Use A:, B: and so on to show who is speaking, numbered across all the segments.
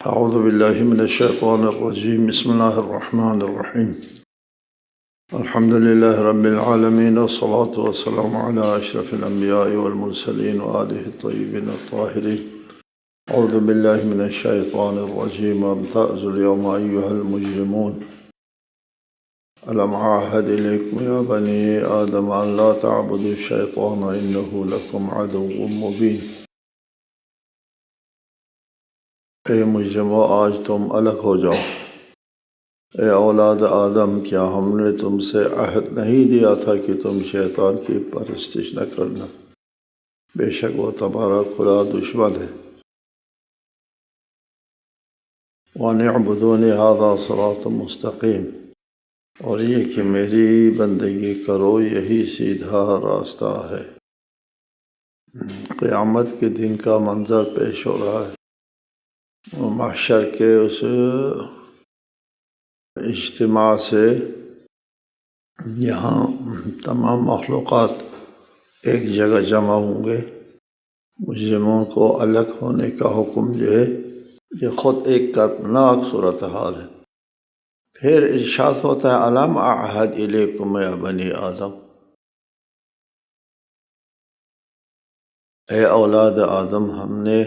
A: اعوذ باللہ من الشیطان الرجیم بسم اللہ الرحمن الرحیم الحمد للہ رب العالمین والصلاة والسلام علی اشرف الانبیاء والمرسلین وآلہ الطیبین الطاہرین اعوذ باللہ من الشیطان الرجیم وامتازوا اليوم ایہا المجرمون الم اعہد الیکم یا بنی آدم ان لا تعبدوا الشیطان انہ لکم عدو مبین۔ اے مجرمو، آج تم الگ ہو جاؤ۔ اے اولاد آدم، کیا ہم نے تم سے عہد نہیں لیا تھا کہ تم شیطان کی پرستش نہ کرنا؟ بے شک وہ تمہارا کھلا دشمن ہے۔ وَأَنِ اعْبُدُونِي هَذَا صِرَاطٌ مُسْتَقِيمٌ، اور یہ کہ میری بندگی کرو، یہی سیدھا راستہ ہے۔ قیامت کے دن کا منظر پیش ہو رہا ہے۔ محشر کے اس اجتماع سے یہاں تمام مخلوقات ایک جگہ جمع ہوں گے۔ مجرموں کو الگ ہونے کا حکم جو ہے یہ خود ایک کردناک صورتحال ہے۔ پھر ارشاد ہوتا ہے الم اعہد الیکم یا بنی آدم، اے اولاد آدم، ہم نے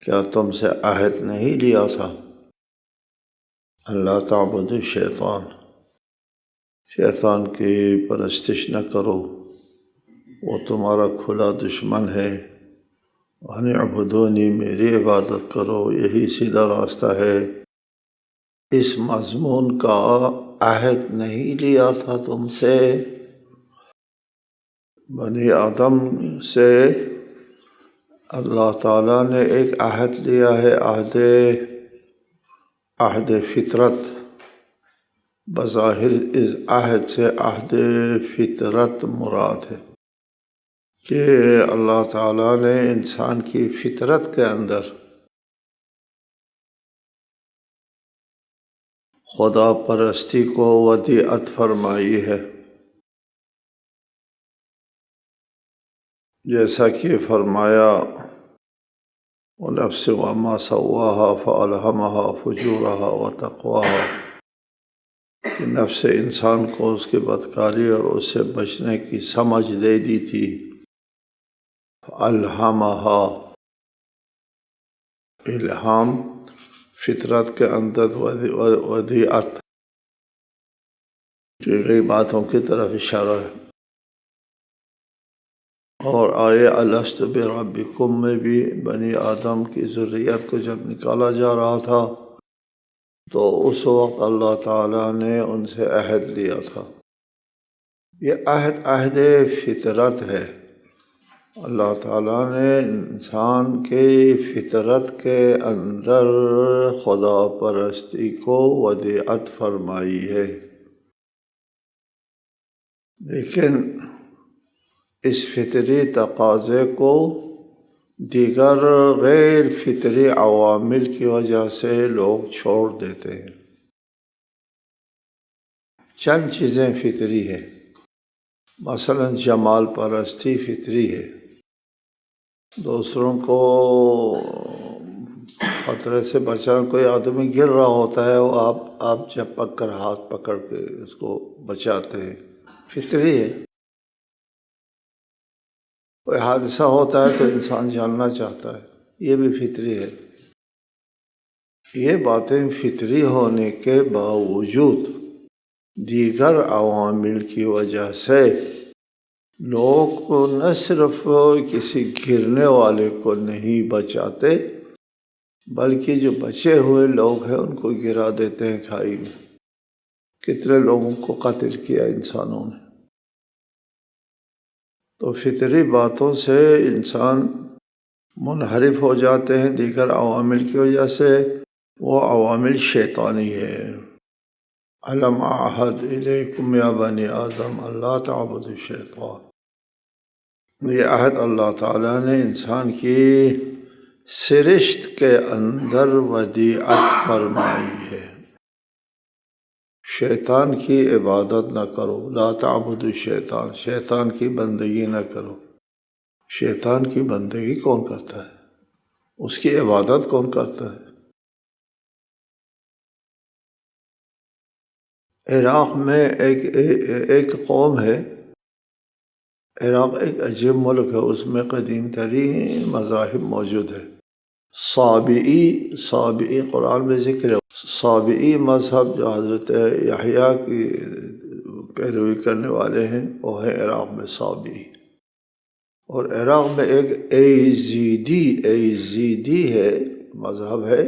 A: کیا تم سے عہد نہیں لیا تھا اللہ تعبدوا الشیطان، شیطان کی پرستش نہ کرو، وہ تمہارا کھلا دشمن ہے۔ وَأَنِ اعْبُدُونِي، میری عبادت کرو، یہی سیدھا راستہ ہے۔ اس مضمون کا عہد نہیں لیا تھا تم سے؟ بنی آدم سے اللہ تعالیٰ نے ایک عہد لیا ہے، عہد فطرت۔ بظاہر اس عہد سے عہد فطرت مراد ہے کہ اللہ تعالیٰ نے انسان کی فطرت کے اندر خدا پرستی کو ودیعت فرمائی ہے، جیسا کہ فرمایا وَنَفْسٍ وَمَا سَوَّاهَا فَأَلْهَمَهَا فُجُورَهَا وَتَقْوَاهَا، کہ نفس انسان کو اس کی بدکاری اور اس سے بچنے کی سمجھ دے دی تھی۔ الہمها، الہام فطرت کے اندر ودیعت کی گئی باتوں کی طرف اشارہ ہے۔ اور آیے الست بربکم میں بھی بنی آدم کی ذریت کو جب نکالا جا رہا تھا تو اس وقت اللہ تعالیٰ نے ان سے عہد لیا تھا۔ یہ عہد فطرت ہے۔ اللہ تعالیٰ نے انسان کے فطرت کے اندر خدا پرستی کو ودیعت فرمائی ہے، لیکن اس فطری تقاضے کو دیگر غیر فطری عوامل کی وجہ سے لوگ چھوڑ دیتے ہیں۔ چند چیزیں فطری ہیں، مثلا جمال پرستی فطری ہے۔ دوسروں کو خطرے سے بچانا، کوئی آدمی گر رہا ہوتا ہے، وہ آپ جھپک کر ہاتھ پکڑ کے اس کو بچاتے ہیں، فطری ہے۔ کوئی حادثہ ہوتا ہے تو انسان جاننا چاہتا ہے، یہ بھی فطری ہے۔ یہ باتیں فطری ہونے کے باوجود دیگر عوامل کی وجہ سے لوگ کو نہ صرف کسی گرنے والے کو نہیں بچاتے، بلکہ جو بچے ہوئے لوگ ہیں ان کو گرا دیتے ہیں کھائی میں۔ کتنے لوگوں کو قتل کیا انسانوں نے۔ تو فطری باتوں سے انسان منحرف ہو جاتے ہیں دیگر عوامل کی وجہ سے، وہ عوامل شیطانی ہے۔ الم اعہد الیکم یا بنی آدم اللہ تعبدوا الشیطان، یہ عہد اللہ تعالیٰ نے انسان کی سرشت کے اندر ودیعت فرمائی ہے۔ شیطان کی عبادت نہ کرو، لا تعبدوا الشیطان، شیطان کی بندگی نہ کرو۔ شیطان کی بندگی کون کرتا ہے؟ اس کی عبادت کون کرتا ہے؟ عراق میں ایک قوم ہے، عراق ایک عجیب ملک ہے، اس میں قدیم ترین مذاہب موجود ہے۔ صابئی قرآن میں ذکر ہے، صابئی مذہب جو حضرت یحییٰ کی پیروی کرنے والے ہیں وہ ہیں عراق میں صابئی۔ اور عراق میں ایک ایزیدی ہے، مذہب ہے،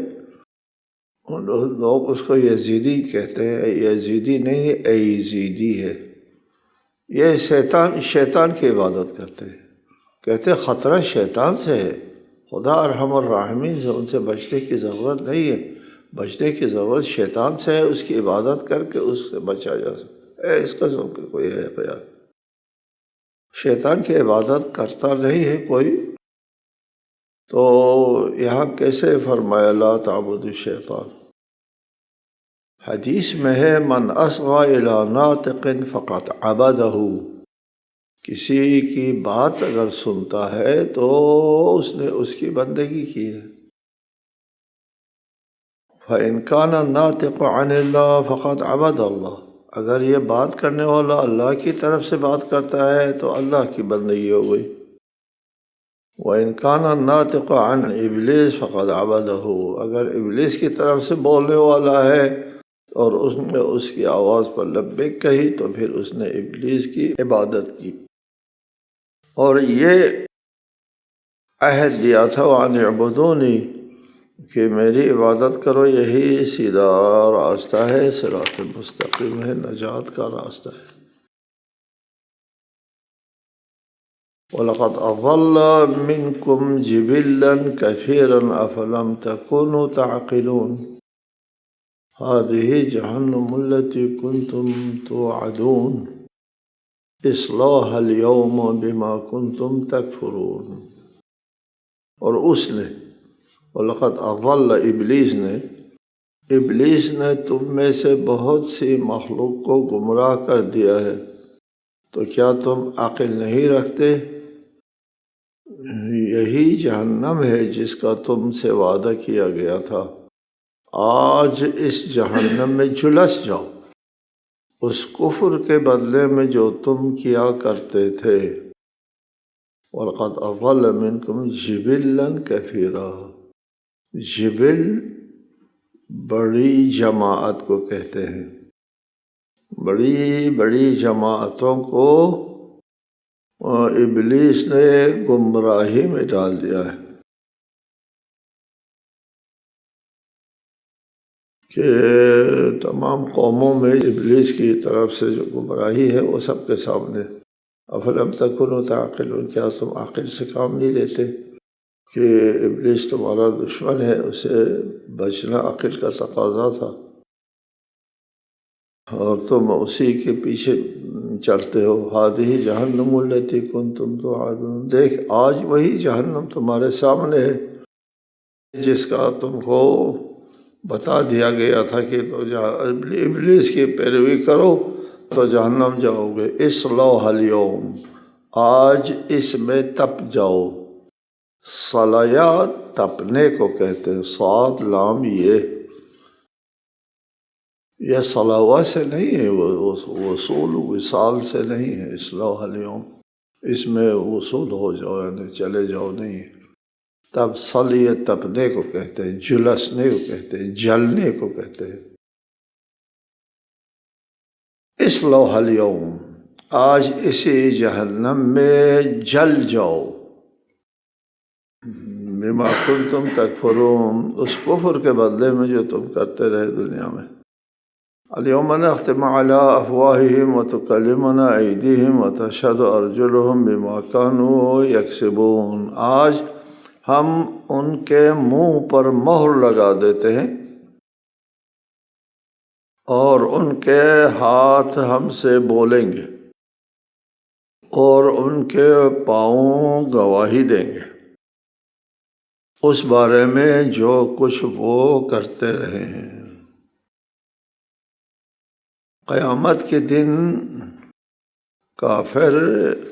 A: لوگ اس کو یزیدی کہتے ہیں، یزیدی نہیں ایزیدی ہے۔ یہ شیطان کی عبادت کرتے ہیں، کہتے ہیں خطرہ شیطان سے ہے، خدا ارحم الراحمین سے، ان سے بچنے کی ضرورت نہیں ہے، بچنے کی ضرورت شیطان سے ہے، اس کی عبادت کر کے اس سے بچا جا سکتا ہے۔ اس قسم کا کوئی ہے خیال، شیطان کی عبادت کرتا نہیں ہے کوئی، تو یہاں کیسے فرمایا لا تعبد الشیطان؟ حدیث میں ہے من اصغى الى ناطق فقط عبدہ، کسی کی بات اگر سنتا ہے تو اس نے اس کی بندگی کی ہے۔ فإن كان الناطق عن اللہ فقط عبد اللہ، اگر یہ بات کرنے والا اللہ کی طرف سے بات کرتا ہے تو اللہ کی بندگی ہو گئی۔ وإن كان الناطق عن ابلیس فقط عبدہ، اگر ابلیس کی طرف سے بولنے والا ہے اور اس نے اس کی آواز پر لبیک کہی تو پھر اس نے ابلیس کی عبادت کی۔ اور یہ عہد دیا تھا وَأَنِ اعْبُدُونِي، کہ میری عبادت کرو، یہی سیدھا راستہ ہے، صراط مستقیم ہے، نجات کا راستہ ہے۔ وَلَقَدْ أَضَلَّ مِنْكُمْ جِبِلًّا كَثِيرًا أَفَلَمْ تَكُونُوا تَعْقِلُونَ هذه جهنم التي كنتم توعدون اصلاها اليوم بما كنتم تكفرون۔ اور اس نے وَلَقَدْ أَضَلَّ ابلیس نے تم میں سے بہت سی مخلوق کو گمراہ کر دیا ہے، تو کیا تم عقل نہیں رکھتے؟ یہی جہنم ہے جس کا تم سے وعدہ کیا گیا تھا، آج اس جہنم میں جھلس جاؤ، اس کفر کے بدلے میں جو تم کیا کرتے تھے۔ وَلَقَدْ أَضَلَّ مِنْكُمْ جِبِلًّا كَثِيرًا، جبل بڑی جماعت کو کہتے ہیں، بڑی جماعتوں کو ابلیس نے گمراہی میں ڈال دیا ہے، کہ تمام قوموں میں ابلیس کی طرف سے جو گمراہی ہے وہ سب کے سامنے۔ افلم تکونوا تعقلون، کیا تم عقل سے کام نہیں لیتے کہ ابلیس تمہارا دشمن ہے، اسے بچنا عقل کا تقاضا تھا، اور تم اسی کے پیچھے چلتے ہو۔ هذه جہنم التي كنتم توعدون، دیکھ آج وہی جہنم تمہارے سامنے ہے جس کا تم کو بتا دیا گیا تھا کہ تو ابلیس کی پیروی کرو تو جہنم جاؤ گے۔ اصلاها اليوم، آج اس میں تپ جاؤ۔ صلیا تپنے کو کہتے ہیں، صاد لام یہ صلوہ سے نہیں ہے، وصول وصال سے نہیں ہے۔ اصلاح اليوم، اس میں وصول ہو جاؤ، یعنی چلے جاؤ نہیں ہے۔ تب صلیہ تپنے کو کہتے ہیں، جلسنے کو کہتے ہیں، جلنے کو کہتے ہیں۔ اصلاح اليوم، آج اسی جہنم میں جل جاؤ۔ بما کنتم تکفرون، اس کفر کے بدلے میں جو تم کرتے رہے دنیا میں۔ اليوم نختم على افواہہم وتکلمنا ایدیہم وتشہد ارجلہم بما كانوا یکسبون، آج ہم ان کے منہ پر مہر لگا دیتے ہیں اور ان کے ہاتھ ہم سے بولیں گے اور ان کے پاؤں گواہی دیں گے اس بارے میں جو کچھ وہ کرتے رہے ہیں۔ قیامت کے دن کافر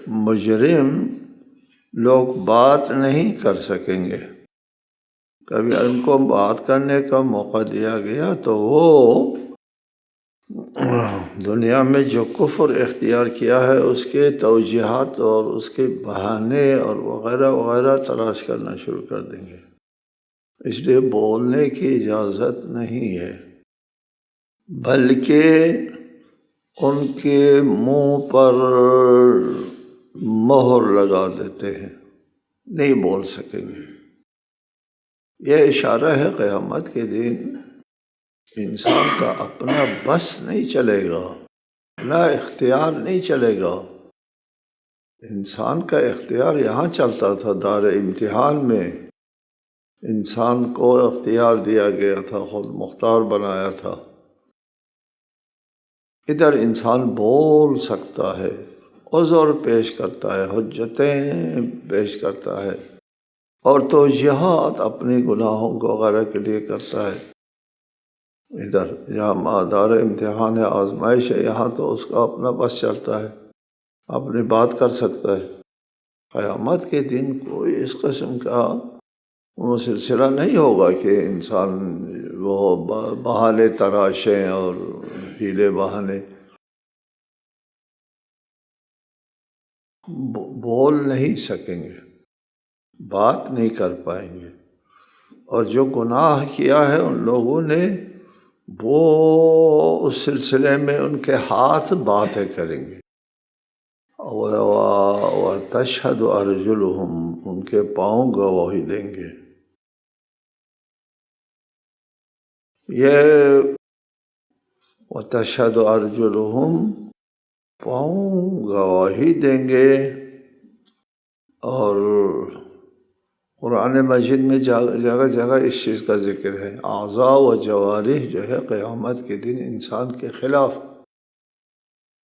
A: مجرم لوگ بات نہیں کر سکیں گے، کبھی ان کو بات کرنے کا موقع دیا گیا تو وہ دنیا میں جو کفر اختیار کیا ہے اس کے توجیحات اور اس کے بہانے اور وغیرہ وغیرہ تلاش کرنا شروع کر دیں گے، اس لیے بولنے کی اجازت نہیں ہے، بلکہ ان کے منہ پر مہر لگا دیتے ہیں، نہیں بول سکیں گے۔ یہ اشارہ ہے قیامت کے دن انسان کا اپنا بس نہیں چلے گا، اپنا اختیار نہیں چلے گا۔ انسان کا اختیار یہاں چلتا تھا، دار امتحان میں انسان کو اختیار دیا گیا تھا، خود مختار بنایا تھا۔ ادھر انسان بول سکتا ہے، عذر پیش کرتا ہے، حجتیں پیش کرتا ہے، اور توجیحات اپنے گناہوں کو وغیرہ کے لیے کرتا ہے۔ ادھر جہاں دار امتحان ہے، آزمائش ہے، یہاں تو اس کا اپنا بس چلتا ہے، اپنی بات کر سکتا ہے۔ قیامت کے دن کوئی اس قسم کا وہ سلسلہ نہیں ہوگا کہ انسان وہ بہانے تراشیں اور ہیلے بہانے، بول نہیں سکیں گے، بات نہیں کر پائیں گے۔ اور جو گناہ کیا ہے ان لوگوں نے، وہ اس سلسلے میں ان کے ہاتھ باتیں کریں گے۔ وَتَشْهَدُ أَرْجُلُهُمْ، ان کے پاؤں گواہی دیں گے۔ یہ وَتَشْهَدُ أَرْجُلُهُمْ پاؤں گواہی دیں گے، اور قرآن مجید میں جگہ جگہ اس چیز کا ذکر ہے۔ اعضاء و جوارح جو ہے قیامت کے دن انسان کے خلاف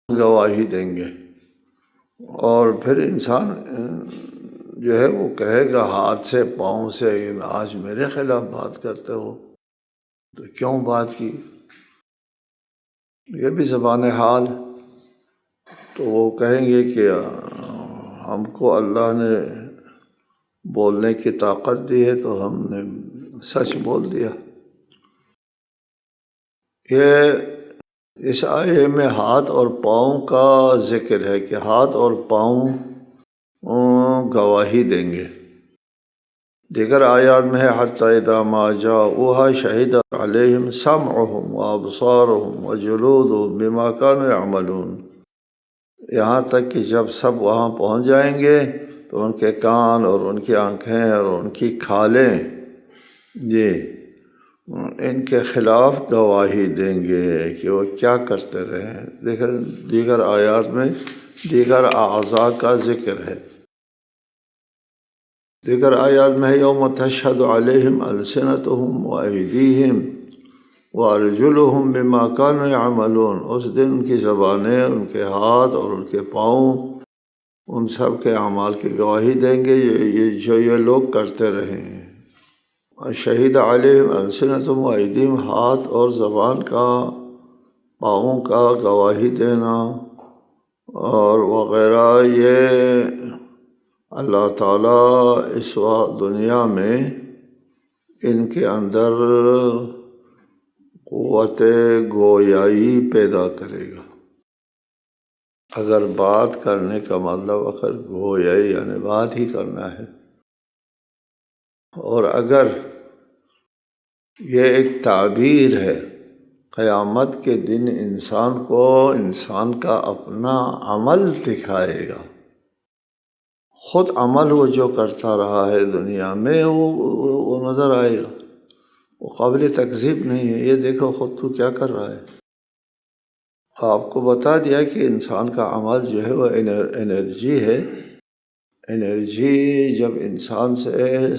A: گواہی دیں گے، اور پھر انسان جو ہے وہ کہے گا ہاتھ سے پاؤں سے، آج میرے خلاف بات کرتے ہو تو کیوں بات کی؟ یہ بھی زبان حال۔ تو وہ کہیں گے کہ ہم کو اللہ نے بولنے کی طاقت دی ہے تو ہم نے سچ بول دیا۔ یہ اس آیے میں ہاتھ اور پاؤں کا ذکر ہے کہ ہاتھ اور پاؤں گواہی دیں گے۔ دیگر آیات میں ہے حَتَّى إِذَا مَا جَاءُوهَا شَهِدَتْ عَلَيْهِمْ سَمْعُهُمْ وَأَبْصَارُهُمْ وَجُلُودُهُمْ بِمَا كَانُوا يَعْمَلُونَ، یہاں تک کہ جب سب وہاں پہنچ جائیں گے تو ان کے کان اور ان کی آنکھیں اور ان کی کھالیں ان کے خلاف گواہی دیں گے کہ وہ کیا کرتے رہے۔ دیگر آیات میں دیگر اعضاء کا ذکر ہے۔ دیگر آیات میں یوم تشہد علیہم السنتہم وایدیہم وارجلہم بما کانوا یعملون، اس دن ان کی زبانیں، ان کے ہاتھ اور ان کے پاؤں ان سب کے اعمال کی گواہی دیں گے جو یہ لوگ کرتے رہے ہیں۔ شہید علیہم السنتہم وایدیہم، ہاتھ اور زبان کا، پاؤں کا گواہی دینا اور وغیرہ، یہ اللہ تعالیٰ اس وقت دنیا میں ان کے اندر قوت گویائی پیدا کرے گا۔ اگر بات کرنے کا مطلب اگر گویائی یعنی بات ہی کرنا ہے، اور اگر یہ ایک تعبیر ہے، قیامت کے دن انسان کو انسان کا اپنا عمل دکھائے گا، خود عمل وہ جو کرتا رہا ہے دنیا میں وہ نظر آئے گا، وہ قابل تکذیب نہیں ہے۔ یہ دیکھو خود تو کیا کر رہا ہے۔ آپ کو بتا دیا کہ انسان کا عمل جو ہے وہ انرجی ہے۔ انرجی جب انسان سے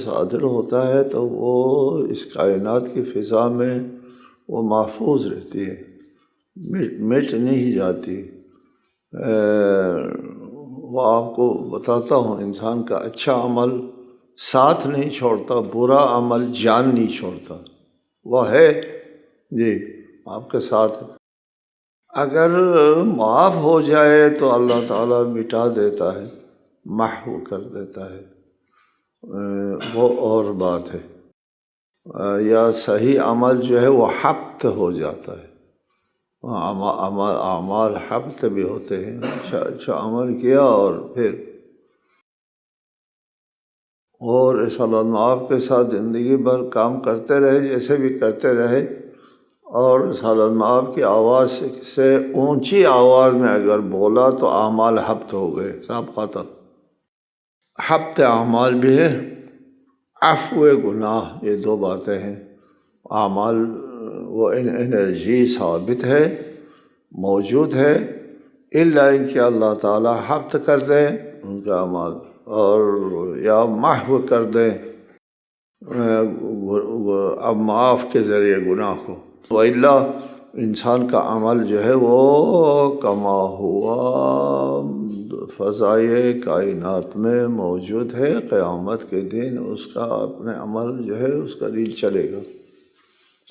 A: صادر ہوتا ہے تو وہ اس کائنات کی فضا میں وہ محفوظ رہتی ہے، مٹ نہیں جاتی۔ وہ آپ کو بتاتا ہوں، انسان کا اچھا عمل ساتھ نہیں چھوڑتا، برا عمل جان نہیں چھوڑتا، وہ ہے آپ کے ساتھ۔ اگر معاف ہو جائے تو اللہ تعالیٰ مٹا دیتا ہے، محو کر دیتا ہے، وہ اور بات ہے۔ یا صحیح عمل جو ہے وہ حبط ہو جاتا ہے، اعمال حبط بھی ہوتے ہیں، اچھا عمل کیا اور اس آپ کے ساتھ زندگی بھر کام کرتے رہے، جیسے بھی کرتے رہے، اور آپ کی آواز سے اونچی آواز میں اگر بولا تو اعمال حبط ہو گئے، سب ختم۔ حبط اعمال بھی ہے، عفو گناہ، یہ دو باتیں ہیں۔ اعمال وہ انرجی ثابت ہے، موجود ہے، الا ان کہ اللہ تعالیٰ حبط کر دیں ان کا اعمال، اور یا محو کر دیں اب معاف کے ذریعے گناہ کو، وَإِلَّا انسان کا عمل جو ہے وہ کما ہوا فضائے کائنات میں موجود ہے، قیامت کے دن اس کا اپنے عمل جو ہے اس کا ریل چلے گا،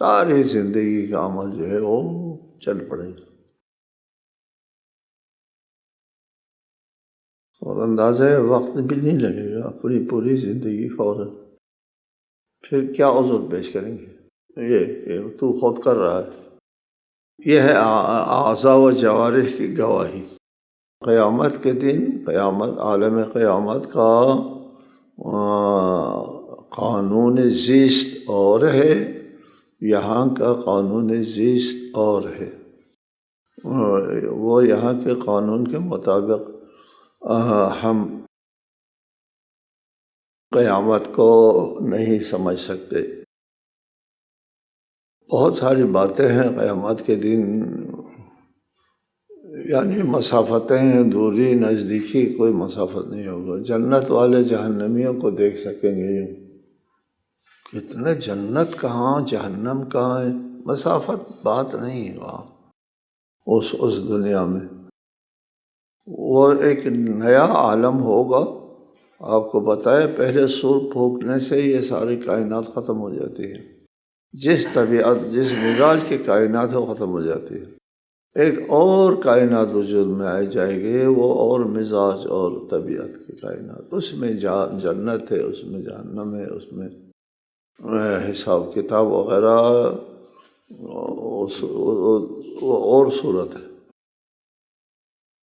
A: ساری زندگی کا عمل جو ہے وہ چل پڑے گا، اور اندازہ وقت بھی نہیں لگے گا، اپنی پوری زندگی فوراً۔ پھر کیا عذر پیش کریں گے؟ یہ تو خود کر رہا ہے، یہ ہے اعضاء و جوارح کی گواہی۔ قیامت کے دن، عالم قیامت کا قانون زیست اور ہے، یہاں کا قانون زیست اور ہے۔ وہ یہاں کے قانون کے مطابق ہم قیامت کو نہیں سمجھ سکتے۔ بہت ساری باتیں ہیں قیامت کے دن، یعنی مسافتیں ہیں، دوری نزدیکی کوئی مسافت نہیں ہوگا۔ جنت والے جہنمیوں کو دیکھ سکیں گے، کتنے جنت کہاں جہنم کہاں ہے، مسافت بات نہیں ہے وہاں اس دنیا میں۔ وہ ایک نیا عالم ہوگا، آپ کو بتائے پہلے سور پھونکنے سے یہ ساری کائنات ختم ہو جاتی ہے، جس طبیعت جس مزاج کی کائنات ہے وہ ختم ہو جاتی ہے، ایک اور کائنات وجود میں آئی جائے گی، وہ اور مزاج اور طبیعت کی کائنات، اس میں جنت ہے، اس میں جہنم ہے، اس میں حساب کتاب وغیرہ، وہ اور صورت ہے۔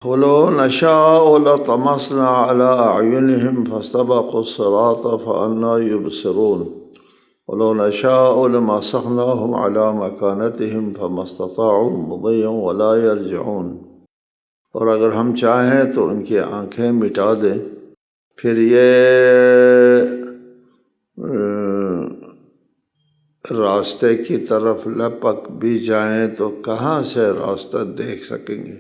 A: وَلَوْ نَشَاءُ لَطَمَسْنَا عَلَىٰ أَعْيُنِهِمْ فَاسْتَبَقُوا الصِّرَاطَ فَأَنَّىٰ يُبْصِرُونَ وَلَوْ نَشَاءُ لَمَسَخْنَاهُمْ عَلَىٰ مَكَانَتِهِمْ فَمَا اسْتَطَاعُوا مُضِيًّا وَلَا يَرْجِعُونَ، اور اگر ہم چاہیں تو ان کی آنکھیں مٹا دیں، پھر یہ راستے کی طرف لپک بھی جائیں تو کہاں سے راستہ دیکھ سکیں گے،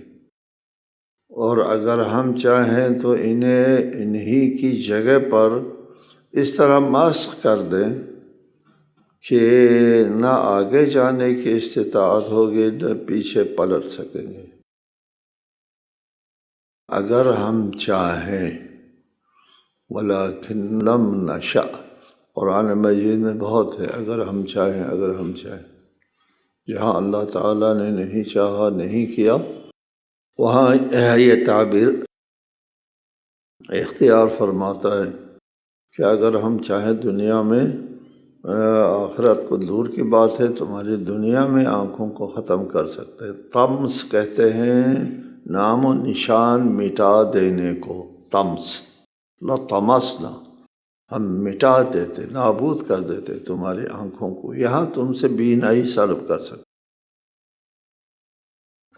A: اور اگر ہم چاہیں تو انہیں انہی کی جگہ پر اس طرح مسخ کر دیں کہ نہ آگے جانے کی استطاعت ہوگی نہ پیچھے پلٹ سکیں گے۔ اگر ہم چاہیں، وَلَٰكِن لَمْ نَشَأْ، قرآن مجید میں بہت ہے اگر ہم چاہیں، اگر ہم چاہیں، جہاں اللہ تعالیٰ نے نہیں چاہا، نہیں کیا، وہاں یہ تعبیر اختیار فرماتا ہے کہ اگر ہم چاہیں دنیا میں، آخرت کو دور کی بات ہے، تمہاری دنیا میں آنکھوں کو ختم کر سکتے ہیں۔ طمس کہتے ہیں نام و نشان مٹا دینے کو، طمس، لطمسنا، ہم مٹا دیتے، نابود کر دیتے تمہاری آنکھوں کو، یہاں تم سے بینائی سلب کر سکتے۔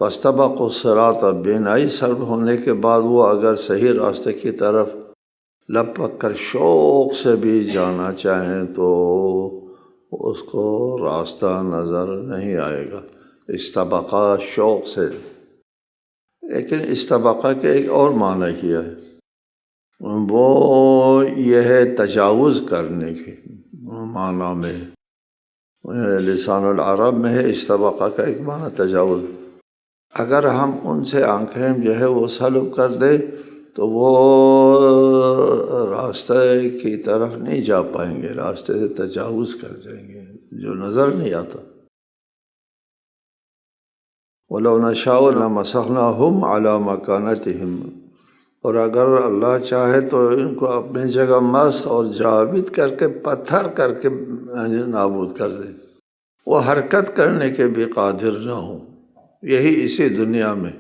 A: فاستبقوا الصراط، بینائی سلب ہونے کے بعد وہ اگر صحیح راستے کی طرف لپک کر شوق سے بھی جانا چاہیں تو اس کو راستہ نظر نہیں آئے گا، استبقا شوق سے۔ لیکن استبقا کے ایک اور معنی کیا ہے، وہ یہ ہے تجاوز کرنے کے معنی میں، لسان العرب میں ہے استبقا کا ایک معنی تجاوز۔ اگر ہم ان سے آنکھیں جو ہے وہ سلب کر دیں تو وہ راستے کی طرف نہیں جا پائیں گے، راستے سے تجاوز کر جائیں گے جو نظر نہیں آتا۔ وَلَوْ نَشَاءُ لَمَسَخْنَاهُمْ عَلَىٰ مَكَانَتِهِمْ، اور اگر اللہ چاہے تو ان کو اپنی جگہ مسخ اور جاوید کر کے، پتھر کر کے نابود کر دے، وہ حرکت کرنے کے بھی قادر نہ ہوں، یہی اسی دنیا میں۔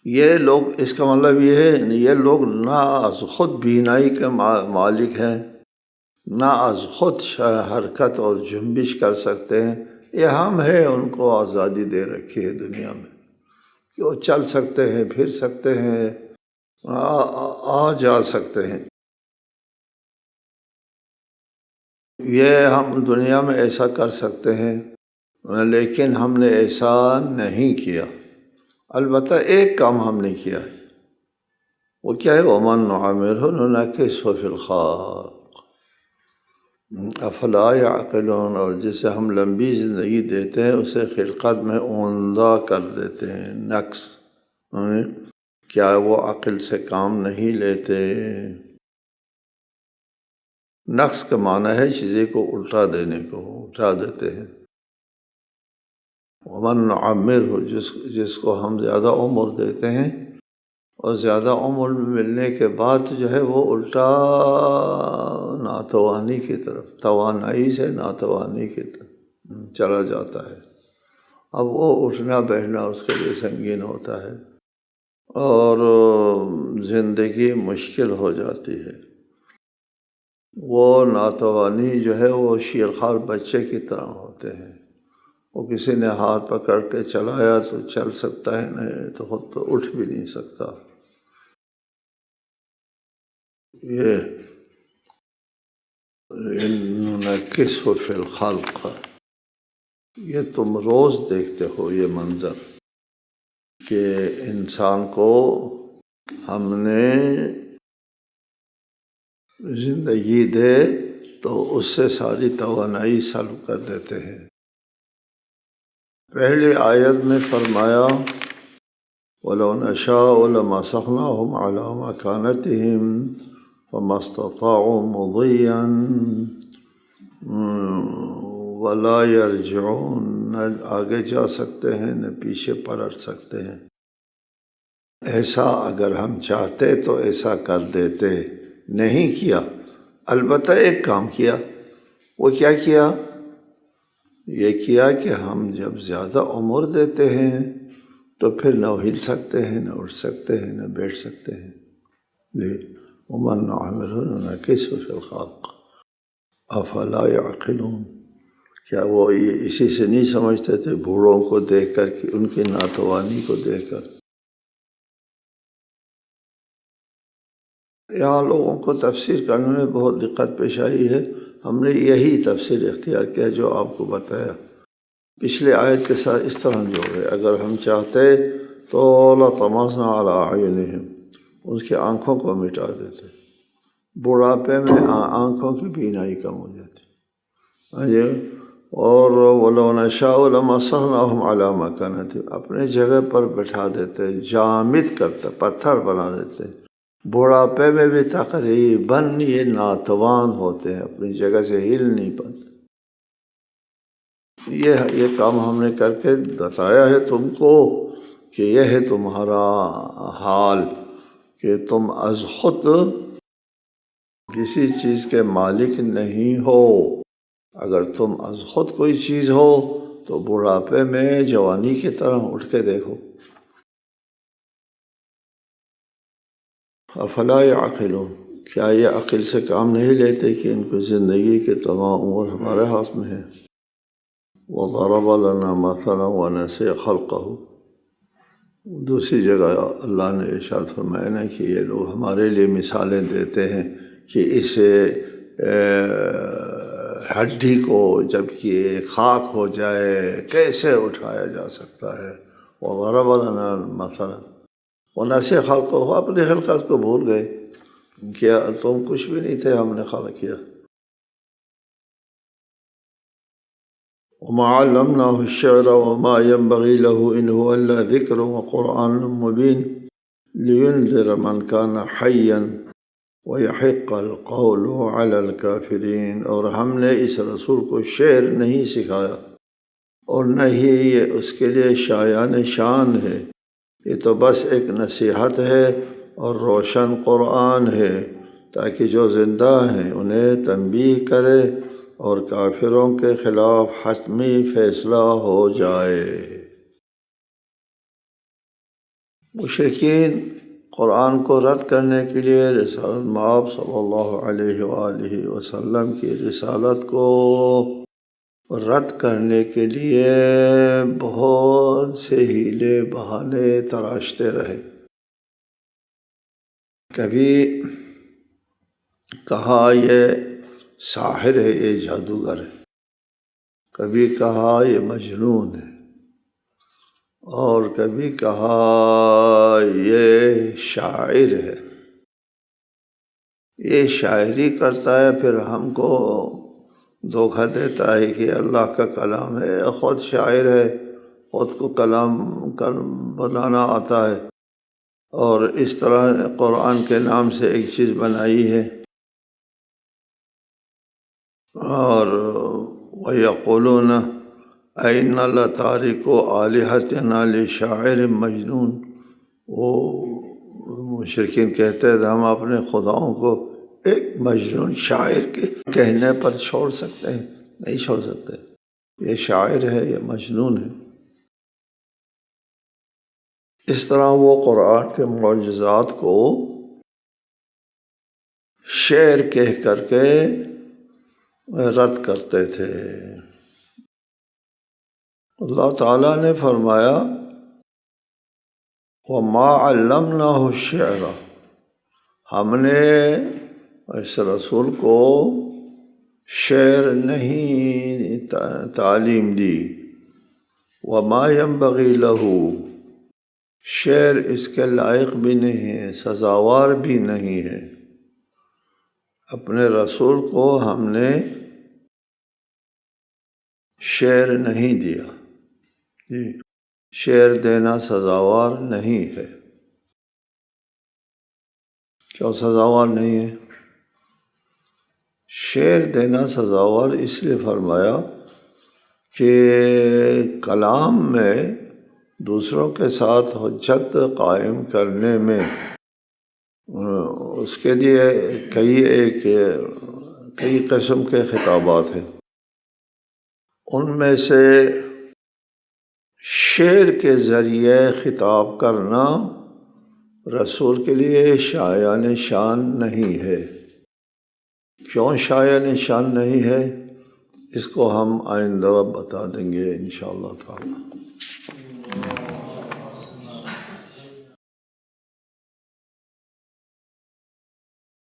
A: یہ لوگ، اس کا مطلب یہ ہے یہ لوگ نہ از خود بینائی کے مالک ہیں، نہ از خود حرکت اور جنبش کر سکتے ہیں۔ یہ ہم ہیں، ان کو آزادی دے رکھی ہے دنیا میں کہ وہ چل سکتے ہیں، پھر سکتے ہیں، آ جا سکتے ہیں۔ یہ ہم دنیا میں ایسا کر سکتے ہیں، لیکن ہم نے ایسا نہیں کیا۔ البتہ ایک کام ہم نے کیا ہے، وہ کیا ہے؟ وَمَن نُعَمِّرْهُ نُنَكِّسْهُ فِي الْخَلْقِ افلا یعقلون، اور جسے ہم لمبی زندگی دیتے ہیں اسے خلقت میں اوندا کر دیتے ہیں، نقص۔ کیا وہ عقل سے کام نہیں لیتے؟ نقص کا معنی ہے چیزیں کو الٹا دینے کو، اٹھا دیتے ہیں۔ ومن نعمرہ، جس کو ہم زیادہ عمر دیتے ہیں، اور زیادہ عمر ملنے کے بعد جو ہے وہ الٹا ناتوانی کی طرف، توانائی سے ناتوانی کی طرف چلا جاتا ہے۔ اب وہ اٹھنا بیٹھنا اس کے لیے سنگین ہوتا ہے، اور زندگی مشکل ہو جاتی ہے۔ وہ ناتوانی جو ہے وہ شیرخوار بچے کی طرح ہوتے ہیں، وہ کسی نے ہاتھ پکڑ کے چلایا تو چل سکتا ہے، نہیں تو خود تو اٹھ بھی نہیں سکتا۔ یہ نُنَكِّسْهُ فِي الْخَلْقِ، یہ تم روز دیکھتے ہو یہ منظر کہ انسان کو ہم نے زندگی دے تو اس سے ساری توانائی سلب کر دیتے ہیں۔ پہلی آیت میں فرمایا وَلَوْ نَشَاءُ لَمَسَخْنَاهُمْ عَلَىٰ مَكَانَتِهِمْ فَمَا اسْتَطَاعُوا مُضِيًّا وَلَا يَرْجِعُونَ، نہ آگے جا سکتے ہیں نہ پیچھے پلٹ سکتے ہیں۔ ایسا اگر ہم چاہتے تو ایسا کر دیتے، نہیں کیا۔ البتہ ایک کام کیا، وہ کیا کیا؟ یہ کیا کہ ہم جب زیادہ عمر دیتے ہیں تو پھر نہ ہل سکتے ہیں، نہ اٹھ سکتے ہیں، نہ بیٹھ سکتے ہیں۔ وَمَن نُعَمِّرْهُ نُنَكِّسْهُ فِي الْخَلْقِ افلا یعقلون، کیا وہ یہ اسی سے نہیں سمجھتے تھے؟ بوڑھوں کو دیکھ کر کہ ان کی ناتوانی کو دیکھ کر۔ یہاں لوگوں کو تفسیر کرنے میں بہت دقت پیش آئی ہے۔ ہم نے یہی تفسیر اختیار کیا جو آپ کو بتایا، پچھلے آیت کے ساتھ اس طرح جوڑے۔ اگر ہم چاہتے تو لَطَمَسْنَا عَلَىٰ أَعْيُنِهِمْ، اس کی آنکھوں کو مٹا دیتے۔ بڑھاپے میں آنکھوں کی بینائی کم ہو جاتی۔ اور وَلَوْ نَشَاءُ لَمَسَخْنَاهُمْ عَلَىٰ مَكَانَتِهِمْ، اپنے جگہ پر بٹھا دیتے، جامد کرتے، پتھر بنا دیتے۔ بڑھاپے میں بھی تقریباً یہ ناتوان ہوتے ہیں، اپنی جگہ سے ہل نہیں پاتے۔ یہ کام ہم نے کر کے بتایا ہے تم کو کہ یہ ہے تمہارا حال، کہ تم از خود کسی چیز کے مالک نہیں ہو۔ اگر تم از خود کوئی چیز ہو تو بڑھاپے میں جوانی کی طرح اٹھ کے دیکھو۔ افلا یعقلون، کیا یہ عقل سے کام نہیں لیتے کہ ان کو زندگی کے تمام امور ہمارے ہاتھ میں ہیں۔ وَضَرَبَ لَنَا مَثَلًا وَنَسِیَ خَلْقَهُ، دوسری جگہ اللہ نے ارشاد فرمایا نا کہ یہ لوگ ہمارے لیے مثالیں دیتے ہیں کہ اس ہڈی کو جب کہ خاک ہو جائے کیسے اٹھایا جا سکتا ہے۔ وَضَرَبَ لَنَا مَثَلًا وَنَسِیَ خَلْقَهُ، اپنی خلقت کو بھول گئے، کیا تم کچھ بھی نہیں تھے، ہم نے خلق کیا۔ وَمَا عَلَّمْنَاهُ الشِّعْرَ وَمَا يَنبَغِي لَهُ إِنْ هُوَ إِلَّا ذِكْرٌ وَقُرْآنٌ مُّبِينٌ لِيُنذِرَ مَنْ كَانَ حَيًّا وَيَحِقَّ الْقَوْلُ عَلَى الْكَافِرِينَ، اور ہم نے اس رسول کو شعر نہیں سکھایا، اور نہ ہی یہ اس کے لیے شایان شان ہے، یہ تو بس ایک نصیحت ہے اور روشن قرآن ہے، تاکہ جو زندہ ہیں انہیں تنبیہ کرے اور کافروں کے خلاف حتمی فیصلہ ہو جائے۔ مشرکین قرآن کو رد کرنے کے لیے رسالت مآب صلی اللہ علیہ وآلہ وسلم کی رسالت کو رد کرنے کے لیے بہت سے ہیلے بہانے تراشتے رہے۔ کبھی کہا یہ ساحر ہے، یہ جادوگر ہے، کبھی کہا یہ مجنون ہے، اور کبھی کہا یہ شاعر ہے، یہ شاعری کرتا ہے، پھر ہم کو دھوکہ دیتا ہے کہ اللہ کا کلام ہے، خود شاعر ہے، خود کو کلام بنانا آتا ہے، اور اس طرح قرآن کے نام سے ایک چیز بنائی ہے۔ اور وَيَقُولُونَ أَإِنَّا لَتَارِكُو آلِهَتِنَا لِشَاعِرٍ مَجْنُونٍ، وہ مشرکین کہتے ہیں ہم اپنے خداؤں کو ایک مجنون شاعر کے کہنے پر چھوڑ سکتے ہیں؟ نہیں چھوڑ سکتے، یہ شاعر ہے، یہ مجنون ہے۔ اس طرح وہ قرآن کے معجزات کو شعر کہہ کر کے رد کرتے تھے۔ اللہ تعالیٰ نے فرمایا وَمَا عَلَّمْنَاهُ الشِّعْرَ، ہم نے اس رسول کو شعر نہیں تعلیم دی۔ وَمَا يَنبَغِي لَهُ، شعر اس کے لائق بھی نہیں ہے، سزاوار بھی نہیں ہے۔ اپنے رسول کو ہم نے شعر نہیں دیا، جی شعر دینا سزاوار نہیں ہے۔ کیوں سزاوار نہیں ہے؟ شعر دینا سزاوار اس لیے فرمایا کہ کلام میں دوسروں کے ساتھ حجت قائم کرنے میں اس کے لیے کئی قسم کے خطابات ہیں۔ ان میں سے شعر کے ذریعے خطاب کرنا رسول کے لیے شایان شان نہیں ہے۔ کیوں شایان شان نہیں ہے؟ اس کو ہم آئندہ بتا دیں گے انشاءاللہ تعالی۔